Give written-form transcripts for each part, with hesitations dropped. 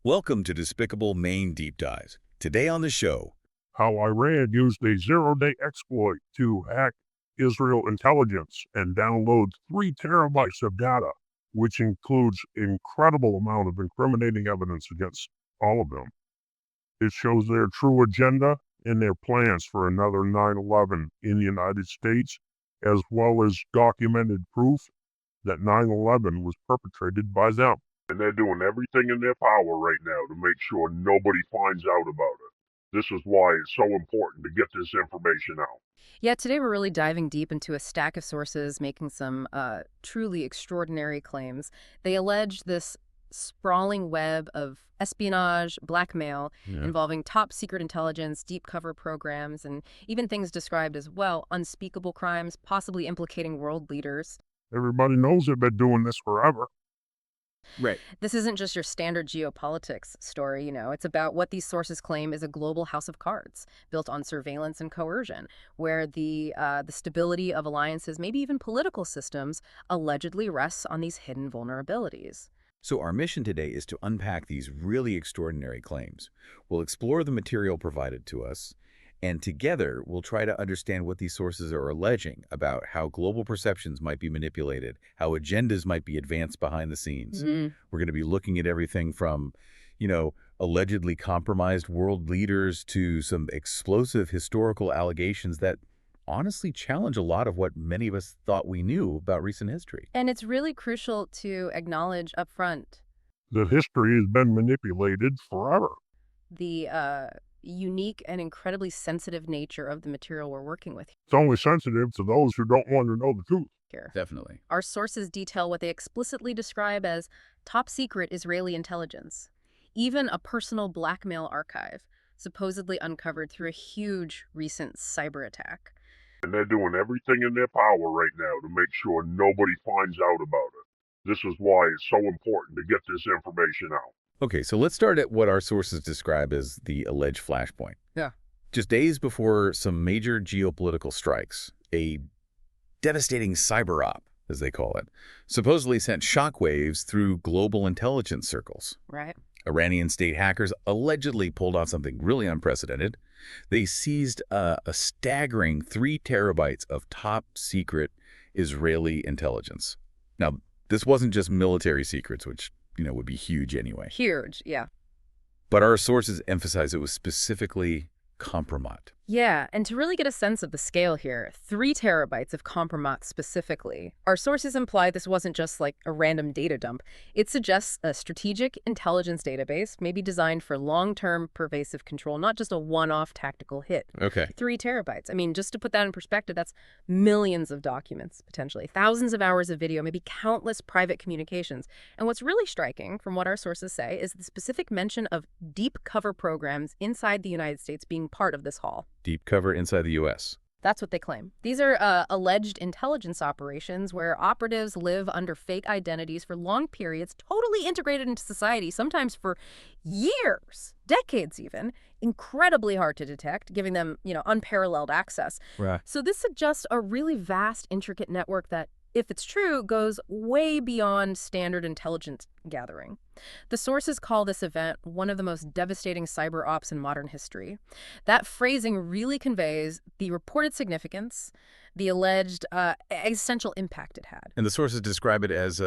Welcome to Despicable Main Deep Dives. Today on the show, how Iran used a zero-day exploit to hack Israel intelligence and download 3 terabytes of data, which includes incredible amount of incriminating evidence against all of them. It shows their true agenda and their plans for another 9/11 in the United States, as well as documented proof that 9/11 was perpetrated by them. And they're doing everything in their power right now to make sure nobody finds out about it. This is why it's so important to get this information out. Yeah, today we're really diving deep into a stack of sources making some truly extraordinary claims. They allege this sprawling web of espionage, blackmail, involving top secret intelligence, deep cover programs, and even things described as, well, unspeakable crimes, possibly implicating world leaders. Everybody knows they've been doing this forever. right. This isn't just your standard geopolitics story, It's about what these sources claim is a global house of cards built on surveillance and coercion, where the stability of alliances, maybe even political systems, allegedly rests on these hidden vulnerabilities. So our mission today is to unpack these really extraordinary claims. We'll explore the material provided to us, and together we'll try to understand what these sources are alleging about how global perceptions might be manipulated, how agendas might be advanced behind the scenes. We're going to be looking at everything from, allegedly compromised world leaders to some explosive historical allegations that honestly challenge a lot of what many of us thought we knew about recent history. And it's really crucial to acknowledge up front That history has been manipulated forever. the unique and incredibly sensitive nature of the material we're working with It's only sensitive to those who don't want to know the truth. here. Definitely. Our sources detail what they explicitly describe as top secret Israeli intelligence, even a personal blackmail archive, supposedly uncovered through a huge recent cyber attack. And they're doing everything in their power right now to make sure nobody finds out about it. This is why it's so important to get this information out. Okay, so let's start at what our sources describe as the alleged flashpoint. Yeah. Just days before some major geopolitical strikes, a devastating cyber op, as they call it, supposedly sent shockwaves through global intelligence circles. Right. Iranian state hackers allegedly pulled off something really unprecedented. They seized a staggering 3 terabytes of top secret Israeli intelligence. Now, this wasn't just military secrets, which, would be huge anyway. Huge, yeah. But our sources emphasize it was specifically compromat. Yeah, and to really get a sense of the scale here, 3 terabytes of compromat specifically. Our sources imply this wasn't just like a random data dump. It suggests a strategic intelligence database, maybe designed for long-term pervasive control, not just a one-off tactical hit. Okay. 3 terabytes. I mean, just to put that in perspective, that's millions of documents, potentially. Thousands of hours of video, maybe countless private communications. And what's really striking, from what our sources say, is the specific mention of deep cover programs inside the United States being part of this haul. Deep cover inside the U.S. That's what they claim. These are alleged intelligence operations where operatives live under fake identities for long periods, totally integrated into society, sometimes for years, decades even, incredibly hard to detect, giving them, unparalleled access. Right. So this suggests a really vast, intricate network that, if it's true, goes way beyond standard intelligence gathering. The sources call this event one of the most devastating cyber ops in modern history. That phrasing really conveys the reported significance, the alleged existential impact it had. And the sources describe it as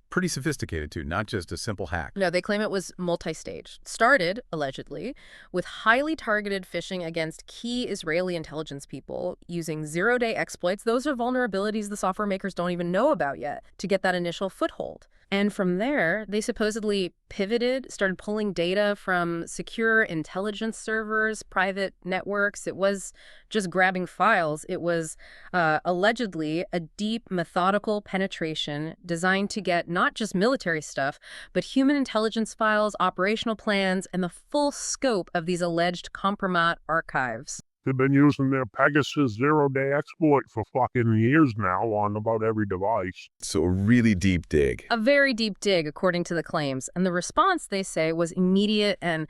pretty sophisticated, too, not just a simple hack. No, they claim it was multi-staged. Started, allegedly, with highly targeted phishing against key Israeli intelligence people using zero-day exploits. Those are vulnerabilities the software makers don't even know about yet to get that initial foothold. And from there, they supposedly pivoted, started pulling data from secure intelligence servers, private networks. It was just grabbing files. It was allegedly a deep, methodical penetration designed to get not just military stuff, but human intelligence files, operational plans, and the full scope of these alleged compromat archives. They've been using their Pegasus zero-day exploit for fucking years now on about every device. So a really deep dig. A very deep dig, according to the claims. And the response, they say, was immediate and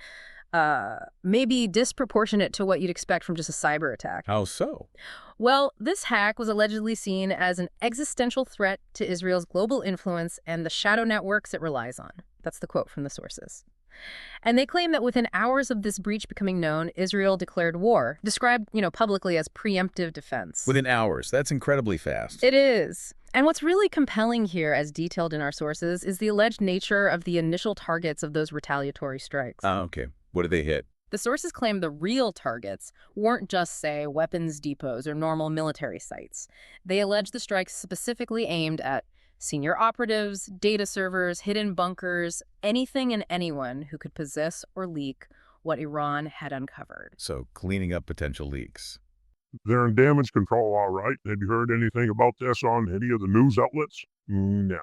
maybe disproportionate to what you'd expect from just a cyber attack. How so? Well, this hack was allegedly seen as an existential threat to Israel's global influence and the shadow networks it relies on. That's the quote from the sources. And they claim that within hours of this breach becoming known, Israel declared war, described, publicly as preemptive defense. Within hours. That's incredibly fast. It is. And what's really compelling here, as detailed in our sources, is the alleged nature of the initial targets of those retaliatory strikes. Okay. What did they hit? The sources claim the real targets weren't just, say, weapons depots or normal military sites. They allege the strikes specifically aimed at senior operatives, data servers, hidden bunkers, anything and anyone who could possess or leak what Iran had uncovered. So, cleaning up potential leaks. They're in damage control, all right. Have you heard anything about this on any of the news outlets? No.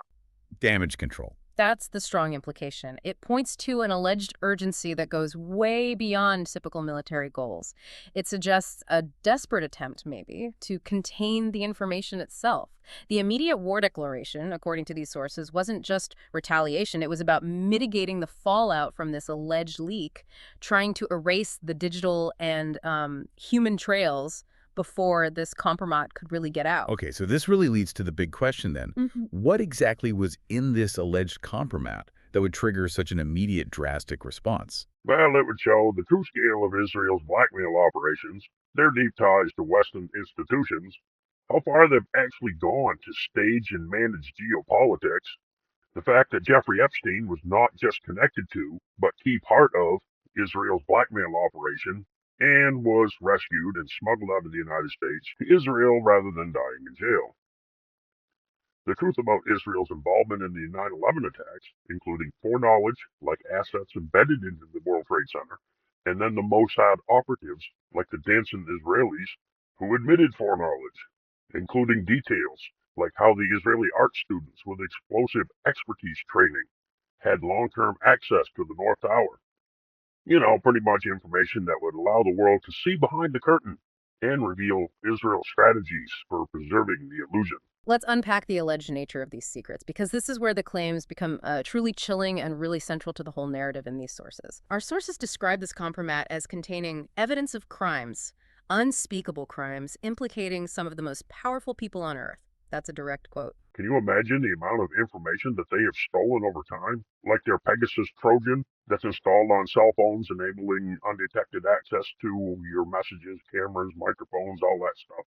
Damage control. That's the strong implication. It points to an alleged urgency that goes way beyond typical military goals. It suggests a desperate attempt, maybe, to contain the information itself. The immediate war declaration, according to these sources, wasn't just retaliation. It was about mitigating the fallout from this alleged leak, trying to erase the digital and human trails before this compromise could really get out. Okay, so this really leads to the big question then. What exactly was in this alleged compromise that would trigger such an immediate drastic response? Well, it would show the true scale of Israel's blackmail operations, their deep ties to Western institutions, how far they've actually gone to stage and manage geopolitics, the fact that Jeffrey Epstein was not just connected to, but key part of, Israel's blackmail operation, and was rescued and smuggled out of the United States to Israel rather than dying in jail. The truth about Israel's involvement in the 9/11 attacks, including foreknowledge, like assets embedded into the World Trade Center, and then the Mossad operatives, like the dancing Israelis, who admitted foreknowledge, including details like how the Israeli art students with explosive expertise training had long-term access to the North Tower. Pretty much information that would allow the world to see behind the curtain and reveal Israel's strategies for preserving the illusion. Let's unpack the alleged nature of these secrets, because this is where the claims become truly chilling and really central to the whole narrative in these sources. Our sources describe this compromat as containing evidence of crimes, unspeakable crimes, implicating some of the most powerful people on Earth. That's a direct quote. Can you imagine the amount of information that they have stolen over time? Like their Pegasus Trojan that's installed on cell phones, enabling undetected access to your messages, cameras, microphones, all that stuff.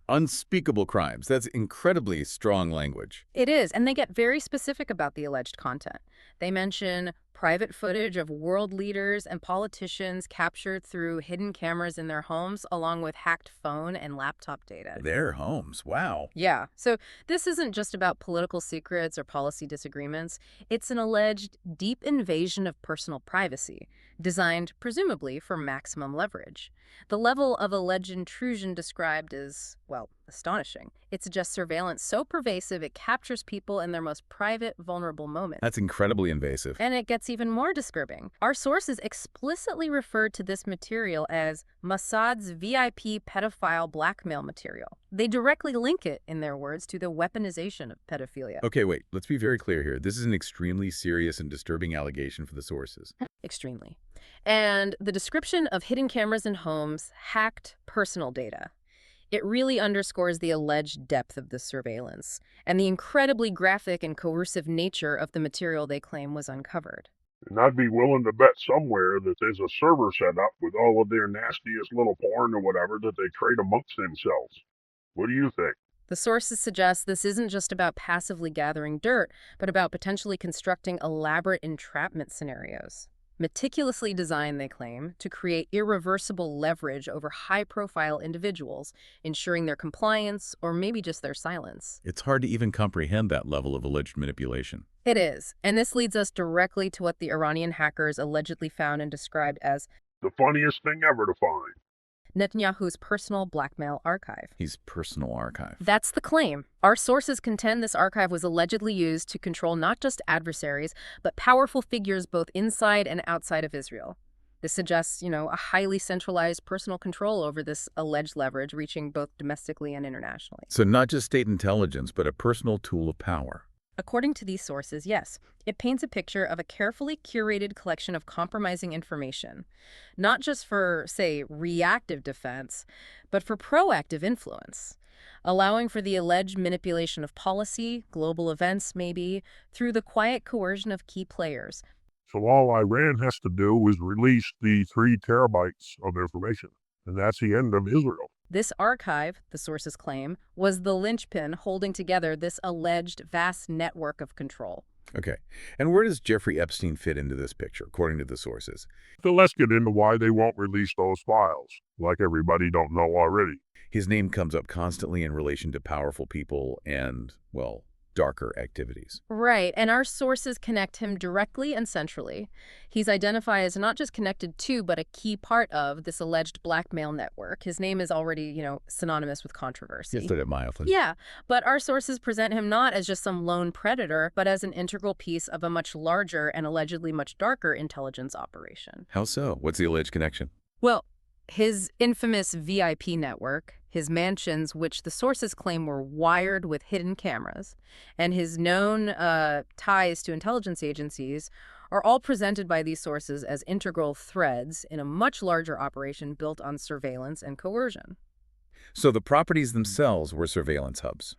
Unspeakable crimes. That's incredibly strong language. It is, and they get very specific about the alleged content. They mention private footage of world leaders and politicians captured through hidden cameras in their homes, along with hacked phone and laptop data. Their homes. Wow. Yeah, so this isn't just about political secrets or policy disagreements. It's an alleged deep invasion of personal privacy, designed presumably for maximum leverage. The level of alleged intrusion described is, well, astonishing. It suggests surveillance so pervasive it captures people in their most private, vulnerable moments. That's incredibly invasive. And it gets even more disturbing. Our sources explicitly referred to this material as Mossad's VIP pedophile blackmail material. They directly link it, in their words, to the weaponization of pedophilia. Okay, wait. Let's be very clear here. This is an extremely serious and disturbing allegation for the sources. Extremely. And the description of hidden cameras in homes, hacked personal data. It really underscores the alleged depth of the surveillance and the incredibly graphic and coercive nature of the material they claim was uncovered. And I'd be willing to bet somewhere that there's a server set up with all of their nastiest little porn or whatever that they trade amongst themselves. What do you think? The sources suggest this isn't just about passively gathering dirt, but about potentially constructing elaborate entrapment scenarios. Meticulously designed, they claim, to create irreversible leverage over high-profile individuals, ensuring their compliance or maybe just their silence. It's hard to even comprehend that level of alleged manipulation. It is, and this leads us directly to what the Iranian hackers allegedly found and described as the funniest thing ever to find. Netanyahu's personal blackmail archive. His personal archive. That's the claim. Our sources contend this archive was allegedly used to control not just adversaries, but powerful figures both inside and outside of Israel. This suggests, a highly centralized personal control over this alleged leverage, reaching both domestically and internationally. So not just state intelligence, but a personal tool of power. According to these sources, yes, it paints a picture of a carefully curated collection of compromising information, not just for, say, reactive defense, but for proactive influence, allowing for the alleged manipulation of policy, global events maybe, through the quiet coercion of key players. So all Iran has to do is release the 3 terabytes of information, and that's the end of Israel. This archive, the sources claim, was the linchpin holding together this alleged vast network of control. Okay. And where does Jeffrey Epstein fit into this picture, according to the sources? So let's get into why they won't release those files, like everybody don't know already. His name comes up constantly in relation to powerful people and, well, darker activities. Right, and our sources connect him directly and centrally. He's identified as not just connected to, but a key part of this alleged blackmail network. His name is already, synonymous with controversy. Yes, it mildly. Yeah, but our sources present him not as just some lone predator, but as an integral piece of a much larger and allegedly much darker intelligence operation. How so? What's the alleged connection? Well, his infamous VIP network, his mansions, which the sources claim were wired with hidden cameras, and his known ties to intelligence agencies are all presented by these sources as integral threads in a much larger operation built on surveillance and coercion. So the properties themselves were surveillance hubs.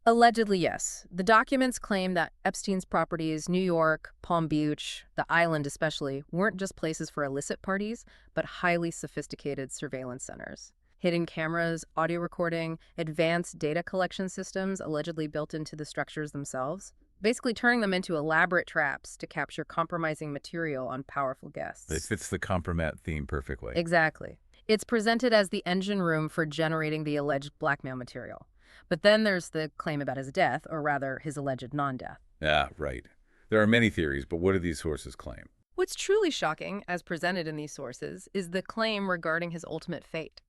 Allegedly, yes. The documents claim that Epstein's properties, New York, Palm Beach, the island especially, weren't just places for illicit parties, but highly sophisticated surveillance centers. Hidden cameras, audio recording, advanced data collection systems allegedly built into the structures themselves, basically turning them into elaborate traps to capture compromising material on powerful guests. It fits the compromat theme perfectly. Exactly. It's presented as the engine room for generating the alleged blackmail material. But then there's the claim about his death, or rather, his alleged non-death. Ah, right. There are many theories, but what do these sources claim? What's truly shocking, as presented in these sources, is the claim regarding his ultimate fate.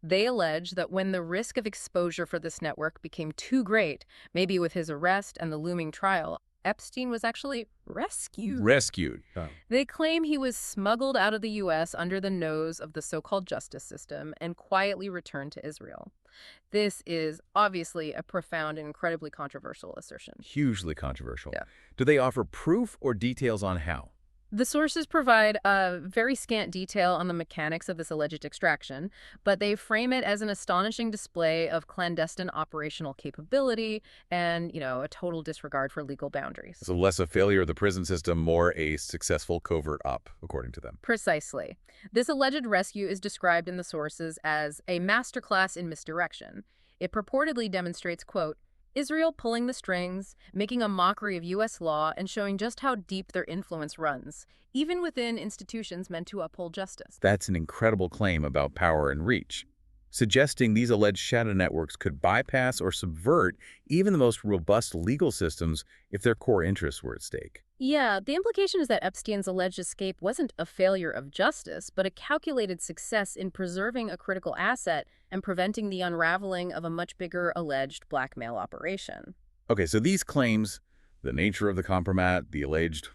They allege that when the risk of exposure for this network became too great, maybe with his arrest and the looming trial, Epstein was actually rescued. Rescued. They claim he was smuggled out of the U.S. under the nose of the so-called justice system and quietly returned to Israel. This is obviously a profound and incredibly controversial assertion. Hugely controversial. Yeah. Do they offer proof or details on how? The sources provide very scant detail on the mechanics of this alleged extraction, but they frame it as an astonishing display of clandestine operational capability and, a total disregard for legal boundaries. So less a failure of the prison system, more a successful covert op, according to them. Precisely. This alleged rescue is described in the sources as a masterclass in misdirection. It purportedly demonstrates, quote, Israel pulling the strings, making a mockery of U.S. law, and showing just how deep their influence runs, even within institutions meant to uphold justice. That's an incredible claim about power and reach, suggesting these alleged shadow networks could bypass or subvert even the most robust legal systems if their core interests were at stake. Yeah, the implication is that Epstein's alleged escape wasn't a failure of justice, but a calculated success in preserving a critical asset and preventing the unraveling of a much bigger alleged blackmail operation. Okay, so these claims, the nature of the compromat, the alleged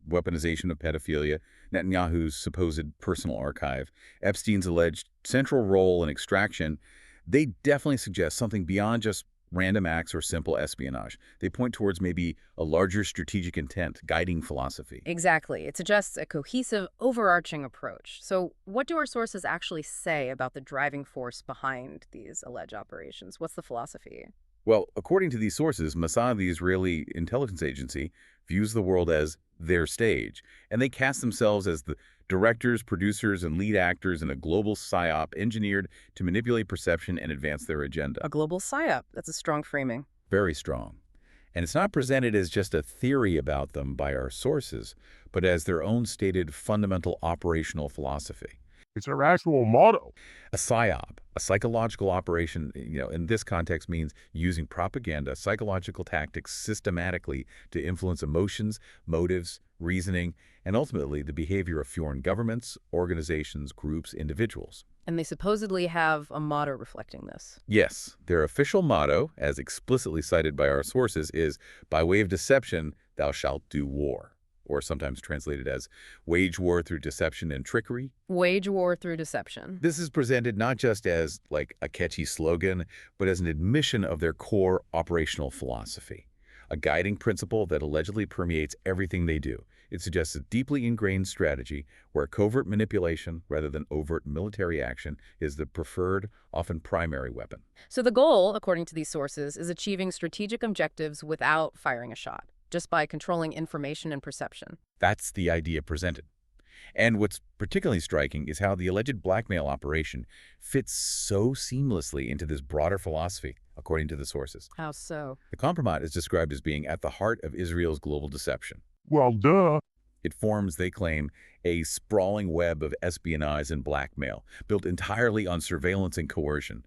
weaponization of pedophilia, Netanyahu's supposed personal archive, Epstein's alleged central role in extraction, they definitely suggest something beyond just random acts or simple espionage. They point towards maybe a larger strategic intent, guiding philosophy. Exactly. It suggests a cohesive, overarching approach. So what do our sources actually say about the driving force behind these alleged operations? What's the philosophy? Well, according to these sources, Mossad, the Israeli intelligence agency, views the world as their stage, and they cast themselves as the directors, producers, and lead actors in a global psyop engineered to manipulate perception and advance their agenda. A global psyop. That's a strong framing. Very strong. And it's not presented as just a theory about them by our sources, but as their own stated fundamental operational philosophy. It's their actual motto. A psyop, a psychological operation, in this context means using propaganda, psychological tactics systematically to influence emotions, motives, reasoning, and ultimately the behavior of foreign governments, organizations, groups, individuals. And they supposedly have a motto reflecting this. Yes, their official motto, as explicitly cited by our sources, is, by way of deception, thou shalt do war. Or sometimes translated as wage war through deception and trickery. Wage war through deception. This is presented not just as like a catchy slogan, but as an admission of their core operational philosophy, a guiding principle that allegedly permeates everything they do. It suggests a deeply ingrained strategy where covert manipulation rather than overt military action is the preferred, often primary weapon. So the goal, according to these sources, is achieving strategic objectives without firing a shot. just by controlling information and perception. That's the idea presented. And what's particularly striking is how the alleged blackmail operation fits so seamlessly into this broader philosophy, according to the sources. How so? The compromise is described as being at the heart of Israel's global deception. Well, duh. It forms, they claim, a sprawling web of espionage and blackmail, built entirely on surveillance and coercion.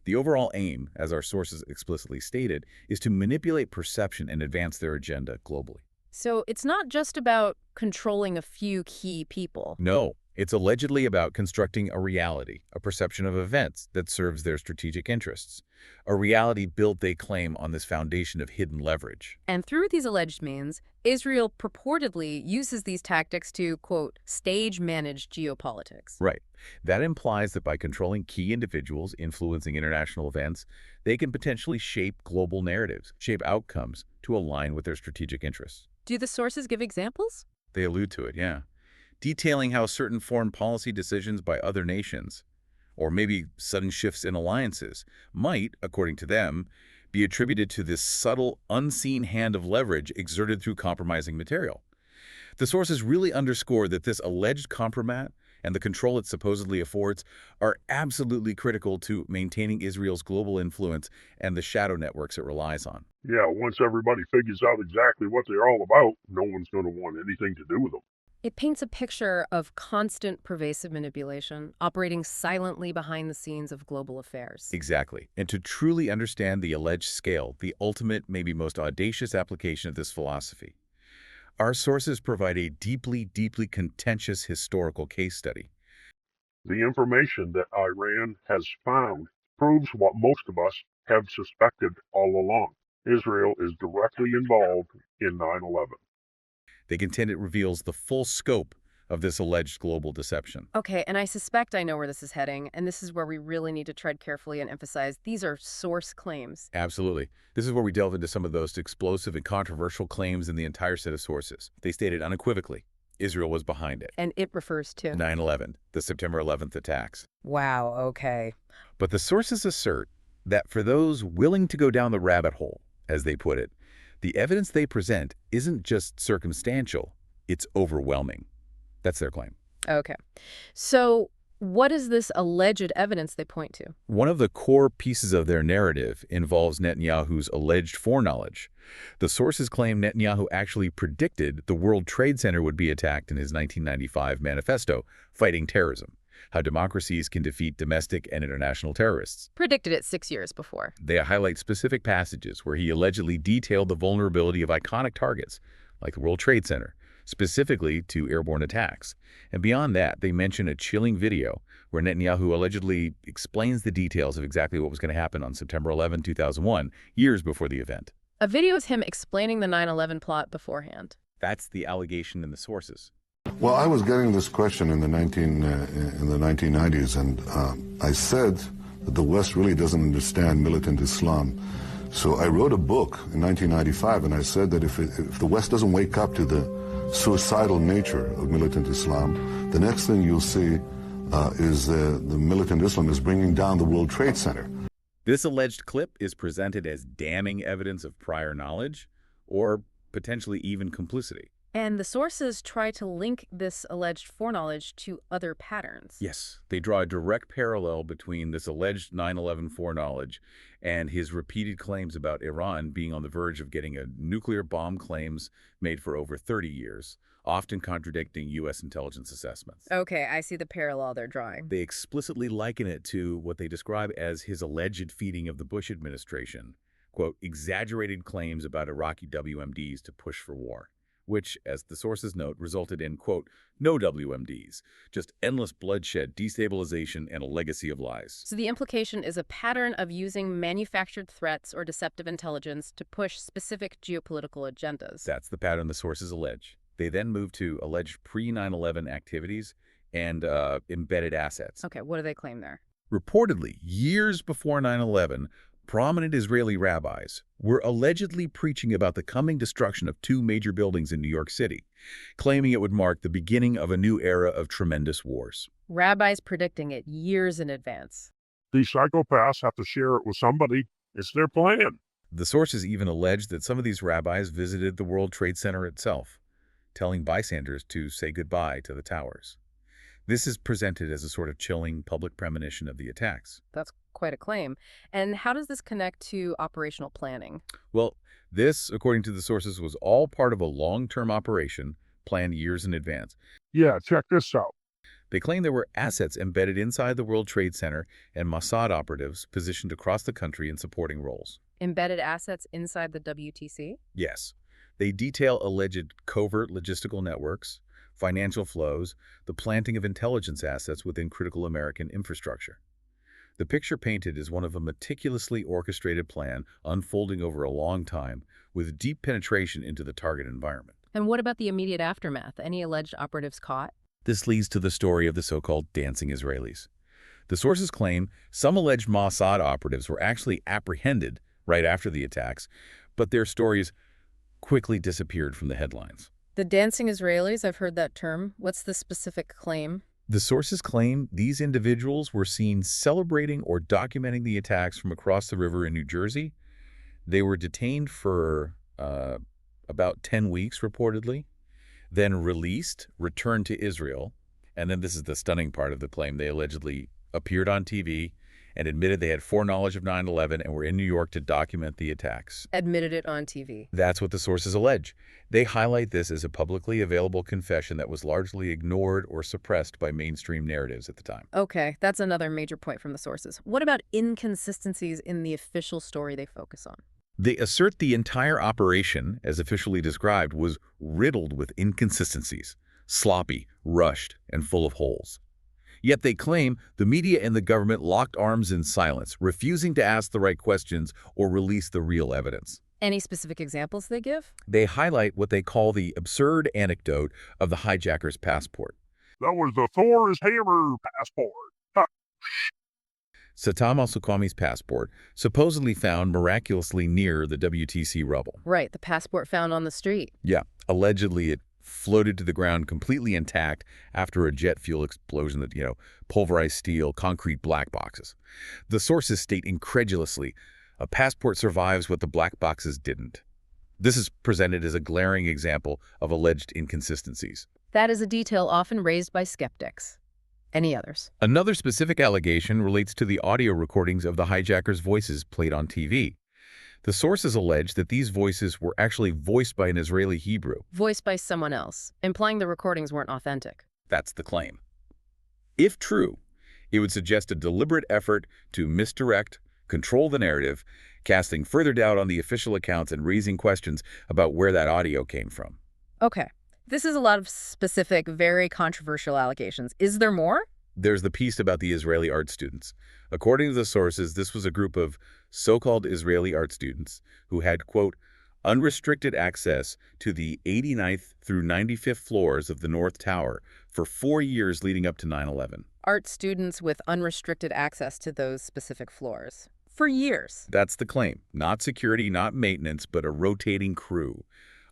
The overall aim, as our sources explicitly stated, is to manipulate perception and advance their agenda globally. So it's not just about controlling a few key people. No, it's allegedly about constructing a reality, a perception of events that serves their strategic interests. A reality built, they claim, on this foundation of hidden leverage. And through these alleged means, Israel purportedly uses these tactics to, quote, stage-manage geopolitics. Right. That implies that by controlling key individuals influencing international events, they can potentially shape global narratives, shape outcomes to align with their strategic interests. Do the sources give examples? They allude to it, yeah. Detailing how certain foreign policy decisions by other nations, or maybe sudden shifts in alliances, might, according to them, be attributed to this subtle, unseen hand of leverage exerted through compromising material. The sources really underscore that this alleged compromat and the control it supposedly affords are absolutely critical to maintaining Israel's global influence and the shadow networks it relies on. Yeah, once everybody figures out exactly what they're all about, no one's going to want anything to do with them. It paints a picture of constant, pervasive manipulation, operating silently behind the scenes of global affairs. Exactly. And to truly understand the alleged scale, the ultimate, maybe most audacious application of this philosophy, our sources provide a deeply, deeply contentious historical case study. The information that Iran has found proves what most of us have suspected all along. Israel is directly involved in 9/11. They contend it reveals the full scope of this alleged global deception. Okay, and I suspect I know where this is heading, and this is where we really need to tread carefully and emphasize these are source claims. Absolutely. This is where we delve into some of those explosive and controversial claims in the entire set of sources. They stated unequivocally, Israel was behind it. And it refers to 9/11, the September 11th attacks. Wow, okay. But the sources assert that for those willing to go down the rabbit hole, as they put it, the evidence they present isn't just circumstantial, it's overwhelming. That's their claim. Okay. So what is this alleged evidence they point to? One of the core pieces of their narrative involves Netanyahu's alleged foreknowledge. The sources claim Netanyahu actually predicted the World Trade Center would be attacked in his 1995 manifesto, Fighting Terrorism: How Democracies Can Defeat Domestic and International Terrorists. Predicted it 6 years before. They highlight specific passages where he allegedly detailed the vulnerability of iconic targets, like the World Trade Center, specifically to airborne attacks. And beyond that, they mention a chilling video where Netanyahu allegedly explains the details of exactly what was going to happen on September 11, 2001, years before the event. A video is him explaining the 9/11 plot beforehand. That's the allegation in the sources. Well, I was getting this question in the 1990s, and I said that the West really doesn't understand militant Islam. So I wrote a book in 1995, and I said that if the West doesn't wake up to the suicidal nature of militant Islam, the next thing you'll see is the militant Islam is bringing down the World Trade Center. This alleged clip is presented as damning evidence of prior knowledge or potentially even complicity. And the sources try to link this alleged foreknowledge to other patterns. Yes, they draw a direct parallel between this alleged 9/11 foreknowledge and his repeated claims about Iran being on the verge of getting a nuclear bomb, claims made for over 30 years, often contradicting U.S. intelligence assessments. Okay, I see the parallel they're drawing. They explicitly liken it to what they describe as his alleged feeding of the Bush administration, quote, exaggerated claims about Iraqi WMDs to push for war, which, as the sources note, resulted in, quote, no WMDs, just endless bloodshed, destabilization, and a legacy of lies. So the implication is a pattern of using manufactured threats or deceptive intelligence to push specific geopolitical agendas. That's the pattern the sources allege. They then move to alleged pre-9/11 activities and embedded assets. Okay, what do they claim there? Reportedly, years before 9/11, prominent Israeli rabbis were allegedly preaching about the coming destruction of two major buildings in New York City, claiming it would mark the beginning of a new era of tremendous wars. Rabbis predicting it years in advance. These psychopaths have to share it with somebody. It's their plan. The sources even allege that some of these rabbis visited the World Trade Center itself, telling bystanders to say goodbye to the towers. This is presented as a sort of chilling public premonition of the attacks. That's quite a claim. And how does this connect to operational planning? Well, this, according to the sources, was all part of a long-term operation planned years in advance. Yeah, check this out. They claim there were assets embedded inside the World Trade Center and Mossad operatives positioned across the country in supporting roles. Embedded assets inside the WTC? Yes, they detail alleged covert logistical networks, financial flows, the planting of intelligence assets within critical American infrastructure. The picture painted is one of a meticulously orchestrated plan unfolding over a long time with deep penetration into the target environment. And what about the immediate aftermath? Any alleged operatives caught? This leads to the story of the so-called dancing Israelis. The sources claim some alleged Mossad operatives were actually apprehended right after the attacks, but their stories quickly disappeared from the headlines. The dancing Israelis, I've heard that term. What's the specific claim? The sources claim these individuals were seen celebrating or documenting the attacks from across the river in New Jersey. They were detained for about 10 weeks, reportedly, then released, returned to Israel, and then this is the stunning part of the claim. They allegedly appeared on TV and admitted they had foreknowledge of 9/11 and were in New York to document the attacks. Admitted it on TV. That's what the sources allege. They highlight this as a publicly available confession that was largely ignored or suppressed by mainstream narratives at the time. Okay, that's another major point from the sources. What about inconsistencies in the official story they focus on? They assert the entire operation, as officially described, was riddled with inconsistencies, sloppy, rushed, and full of holes. Yet they claim the media and the government locked arms in silence, refusing to ask the right questions or release the real evidence. Any specific examples they give? They highlight what they call the absurd anecdote of the hijacker's passport. That was the Thor's hammer passport. Ha. Saddam al-Suqami's passport, supposedly found miraculously near the WTC rubble. Right, the passport found on the street. Yeah, allegedly it floated to the ground completely intact after a jet fuel explosion that, pulverized steel, concrete black boxes. The sources state incredulously, a passport survives what the black boxes didn't. This is presented as a glaring example of alleged inconsistencies. That is a detail often raised by skeptics. Any others? Another specific allegation relates to the audio recordings of the hijackers' voices played on TV. The sources allege that these voices were actually voiced by an Israeli Hebrew. Voiced by someone else, implying the recordings weren't authentic. That's the claim. If true, it would suggest a deliberate effort to misdirect, control the narrative, casting further doubt on the official accounts and raising questions about where that audio came from. Okay, this is a lot of specific, very controversial allegations. Is there more? There's the piece about the Israeli art students. According to the sources, this was a group of so-called Israeli art students who had, quote, unrestricted access to the 89th through 95th floors of the North Tower for 4 years leading up to 9/11. Art students with unrestricted access to those specific floors. For years. That's the claim. Not security, not maintenance, but a rotating crew,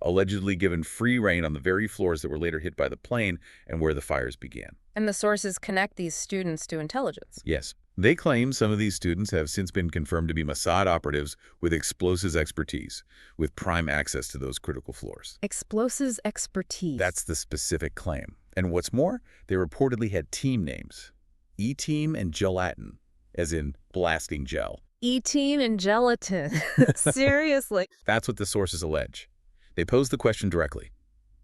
allegedly given free rein on the very floors that were later hit by the plane and where the fires began. And the sources connect these students to intelligence. Yes. They claim some of these students have since been confirmed to be Mossad operatives with explosives expertise, with prime access to those critical floors. Explosives expertise. That's the specific claim. And what's more, they reportedly had team names, E-Team and Gelatin, as in blasting gel. E-Team and gelatin. Seriously. That's what the sources allege. They pose the question directly.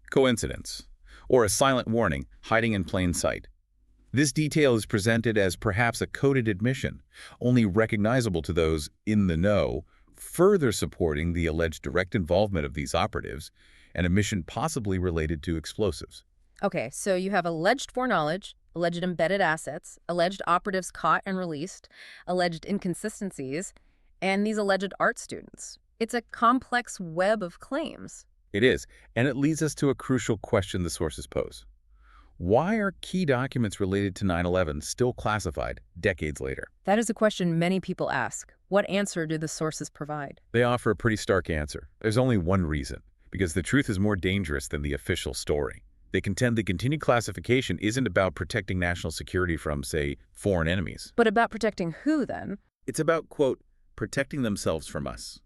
Coincidence? Or a silent warning hiding in plain sight? This detail is presented as perhaps a coded admission, only recognizable to those in the know, further supporting the alleged direct involvement of these operatives and a mission possibly related to explosives. Okay, so you have alleged foreknowledge, alleged embedded assets, alleged operatives caught and released, alleged inconsistencies, and these alleged art students. It's a complex web of claims. It is, and it leads us to a crucial question the sources pose. Why are key documents related to 9/11 still classified decades later? That is a question many people ask. What answer do the sources provide? They offer a pretty stark answer. There's only one reason, because the truth is more dangerous than the official story. They contend the continued classification isn't about protecting national security from, say, foreign enemies. But about protecting who, then? It's about, quote, protecting themselves from us.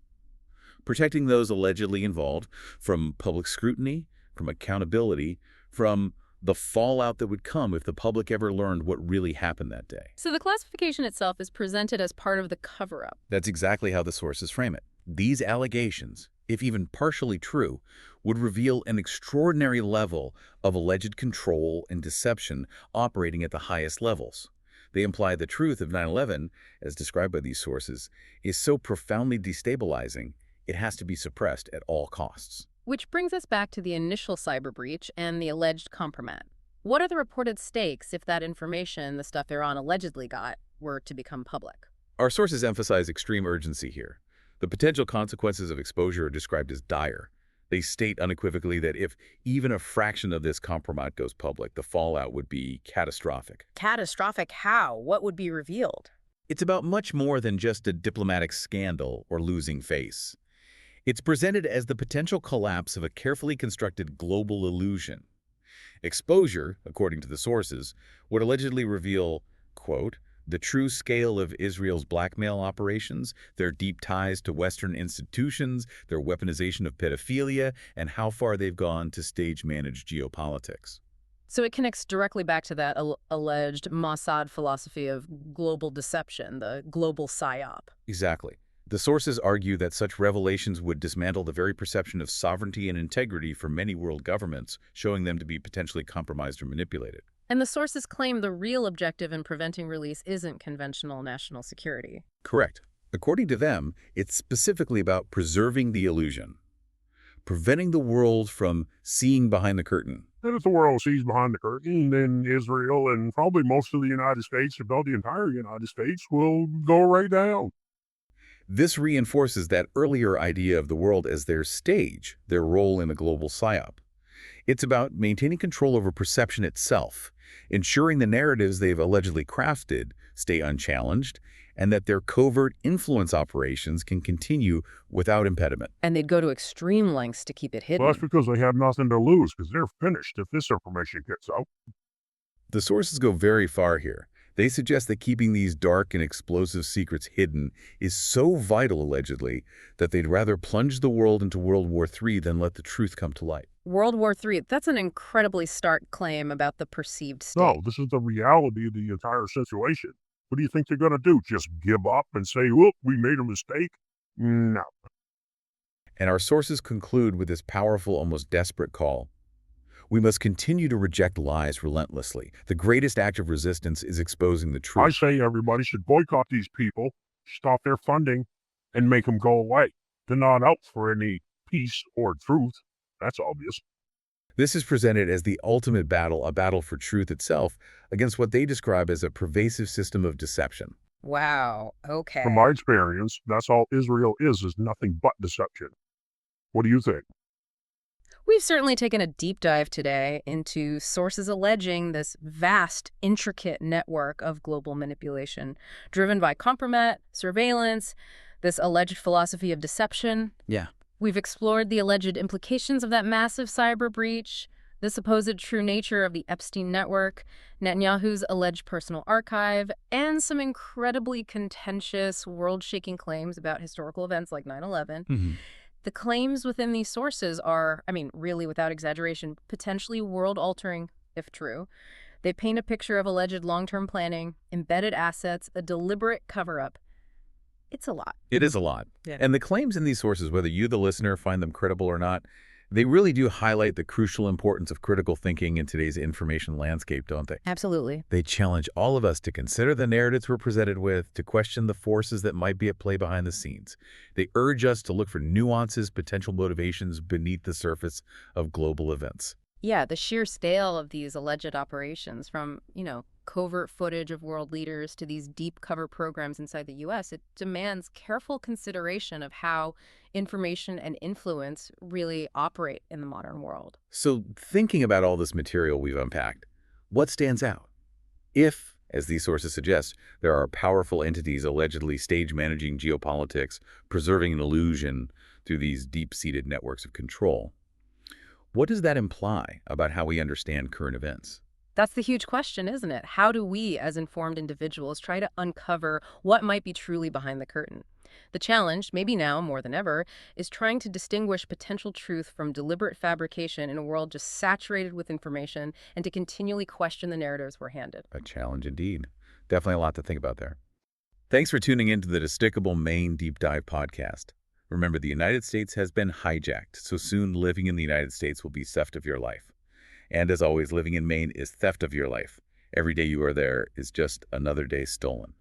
protecting those allegedly involved from public scrutiny, from accountability, from the fallout that would come if the public ever learned what really happened that day. So the classification itself is presented as part of the cover-up. That's exactly how the sources frame it. These allegations, if even partially true, would reveal an extraordinary level of alleged control and deception operating at the highest levels. They imply the truth of 9/11, as described by these sources, is so profoundly destabilizing, it has to be suppressed at all costs. Which brings us back to the initial cyber breach and the alleged compromat. What are the reported stakes if that information, the stuff Iran allegedly got, were to become public? Our sources emphasize extreme urgency here. The potential consequences of exposure are described as dire. They state unequivocally that if even a fraction of this compromat goes public, the fallout would be catastrophic. Catastrophic how? What would be revealed? It's about much more than just a diplomatic scandal or losing face. It's presented as the potential collapse of a carefully constructed global illusion. Exposure, according to the sources, would allegedly reveal, quote, the true scale of Israel's blackmail operations, their deep ties to Western institutions, their weaponization of pedophilia, and how far they've gone to stage-manage geopolitics. So it connects directly back to that alleged Mossad philosophy of global deception, the global psyop. Exactly. The sources argue that such revelations would dismantle the very perception of sovereignty and integrity for many world governments, showing them to be potentially compromised or manipulated. And the sources claim the real objective in preventing release isn't conventional national security. Correct. According to them, it's specifically about preserving the illusion, preventing the world from seeing behind the curtain. And if the world sees behind the curtain, then Israel and probably most of the United States, if not the entire United States, will go right down. This reinforces that earlier idea of the world as their stage, their role in the global psyop. It's about maintaining control over perception itself, ensuring the narratives they've allegedly crafted stay unchallenged, and that their covert influence operations can continue without impediment. And they'd go to extreme lengths to keep it hidden. Well, that's because they have nothing to lose, because they're finished if this information gets out. The sources go very far here. They suggest that keeping these dark and explosive secrets hidden is so vital, allegedly, that they'd rather plunge the world into World War III than let the truth come to light. World War III, that's an incredibly stark claim about the perceived state. No, this is the reality of the entire situation. What do you think they're going to do? Just give up and say, whoop, we made a mistake? No. And our sources conclude with this powerful, almost desperate call. We must continue to reject lies relentlessly. The greatest act of resistance is exposing the truth. I say everybody should boycott these people, stop their funding, and make them go away. They're not out for any peace or truth. That's obvious. This is presented as the ultimate battle, a battle for truth itself, against what they describe as a pervasive system of deception. Wow, okay. From my experience, that's all Israel is nothing but deception. What do you think? We've certainly taken a deep dive today into sources alleging this vast, intricate network of global manipulation, driven by compromat, surveillance, this alleged philosophy of deception. Yeah. We've explored the alleged implications of that massive cyber breach, the supposed true nature of the Epstein network, Netanyahu's alleged personal archive, and some incredibly contentious, world-shaking claims about historical events like 9/11. Mm-hmm. The claims within these sources are, really without exaggeration, potentially world-altering, if true. They paint a picture of alleged long-term planning, embedded assets, a deliberate cover-up. It's a lot. It is a lot. Yeah. And the claims in these sources, whether you, the listener, find them credible or not, they really do highlight the crucial importance of critical thinking in today's information landscape, don't they? Absolutely. They challenge all of us to consider the narratives we're presented with, to question the forces that might be at play behind the scenes. They urge us to look for nuances, potential motivations beneath the surface of global events. Yeah, the sheer scale of these alleged operations, from, covert footage of world leaders to these deep cover programs inside the U.S., it demands careful consideration of how information and influence really operate in the modern world. So thinking about all this material we've unpacked, what stands out? If, as these sources suggest, there are powerful entities allegedly stage-managing geopolitics, preserving an illusion through these deep-seated networks of control, what does that imply about how we understand current events? That's the huge question, isn't it? How do we, as informed individuals, try to uncover what might be truly behind the curtain? The challenge, maybe now more than ever, is trying to distinguish potential truth from deliberate fabrication in a world just saturated with information and to continually question the narratives we're handed. A challenge indeed. Definitely a lot to think about there. Thanks for tuning in to the Despicable Maine Deep Dive podcast. Remember, the United States has been hijacked, so soon living in the United States will be theft of your life. And as always, living in Maine is theft of your life. Every day you are there is just another day stolen.